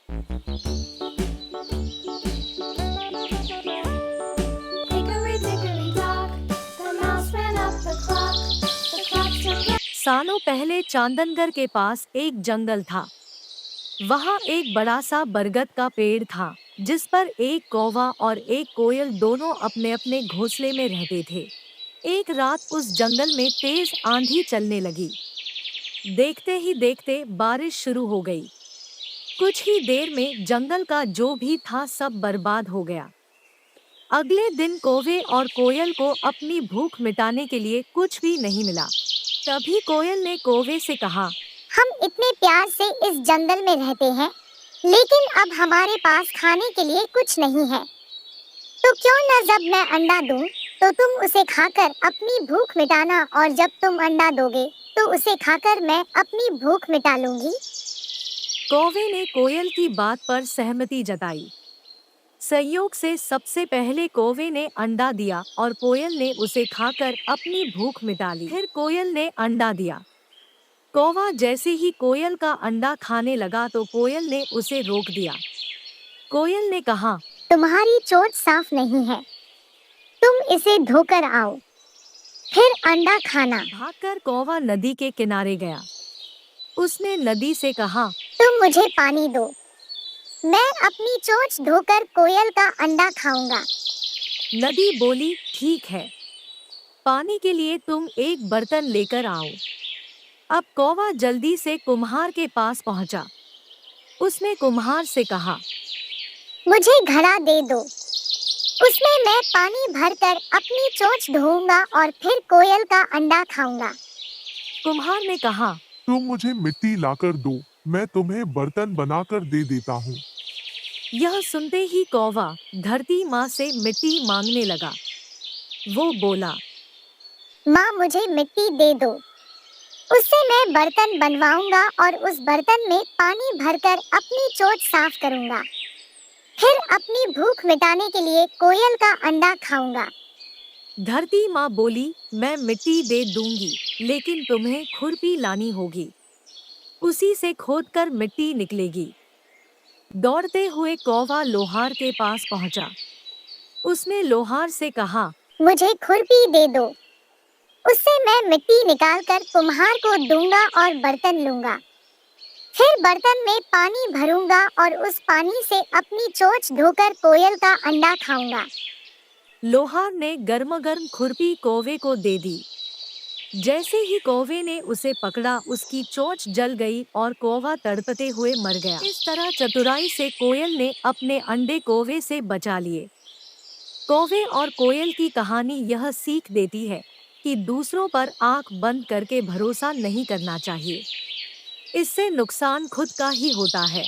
Hickory dickory dock, the mouse ran up the clock. The clock struck. सालों पहले चांदनगर के पास एक जंगल था। वहाँ एक बड़ा सा बरगद का पेड़ था, जिस पर एक कौवा और एक कोयल दोनों अपने अपने घोंसले में रहते थे। एक रात उस जंगल में तेज आंधी चलने लगी। देखते ही देखते बारिश शुरू हो गई। कुछ ही देर में जंगल का जो भी था सब बर्बाद हो गया। अगले दिन कौवे और कोयल को अपनी भूख मिटाने के लिए कुछ भी नहीं मिला। तभी कोयल ने कौवे से कहा, हम इतने प्यार से इस जंगल में रहते हैं, लेकिन अब हमारे पास खाने के लिए कुछ नहीं है। तो क्यों न जब मैं अंडा दूं, तो तुम उसे खाकर अपनी भूख मिटाना, और जब तुम अंडा दोगे तो उसे खाकर मैं अपनी भूख मिटा लूंगी। कौवे ने कोयल की बात पर सहमति जताई। संयोग से सबसे पहले कौवे ने अंडा दिया और कोयल ने उसे खाकर अपनी भूख मिटा ली। फिर कोयल ने अंडा दिया। कौवा जैसे ही कोयल का अंडा खाने लगा तो कोयल ने उसे रोक दिया। कोयल ने कहा, तुम्हारी चोंच साफ नहीं है, तुम इसे धोकर आओ, फिर अंडा खाना। भागकर कौवा नदी के किनारे गया। उसने नदी से कहा, तुम मुझे पानी दो, मैं अपनी चोंच धोकर कोयल का अंडा खाऊंगा। नदी बोली, ठीक है, पानी के लिए तुम एक बर्तन लेकर आओ। अब कौवा जल्दी से कुम्हार के पास पहुंचा। उसने कुम्हार से कहा, मुझे घड़ा दे दो, उसमें मैं पानी भरकर अपनी चोंच धोऊंगा और फिर कोयल का अंडा खाऊंगा। कुम्हार ने कहा, तुम मुझे मिट्टी लाकर दो, मैं तुम्हें बर्तन बनाकर दे देता हूँ। यह सुनते ही कौवा धरती माँ से मिट्टी मांगने लगा। वो बोला, माँ मुझे मिट्टी दे दो, उससे मैं बर्तन बनवाऊंगा और उस बर्तन में पानी भरकर अपनी चोंच साफ करूंगा, फिर अपनी भूख मिटाने के लिए कोयल का अंडा खाऊंगा। धरती माँ बोली, मैं मिट्टी दे दूंगी, लेकिन तुम्हें खुरपी लानी होगी। उसी से खोदकर मिट्टी निकलेगी। दौड़ते हुए कौवा लोहार के पास पहुंचा। उसने लोहार से कहा, मुझे खुरपी दे दो, उससे मैं मिट्टी निकालकर कुम्हार को दूंगा और बर्तन लूंगा, फिर बर्तन में पानी भरूंगा और उस पानी से अपनी चोंच धोकर कोयल का अंडा खाऊंगा। लोहार ने गर्म-गर्म खुरपी कौवे को दे दी। जैसे ही कौवे ने उसे पकड़ा, उसकी चोंच जल गई और कौवा तड़पते हुए मर गया। इस तरह चतुराई से कोयल ने अपने अंडे कौवे से बचा लिए। कौवे और कोयल की कहानी यह सीख देती है कि दूसरों पर आंख बंद करके भरोसा नहीं करना चाहिए। इससे नुकसान खुद का ही होता है।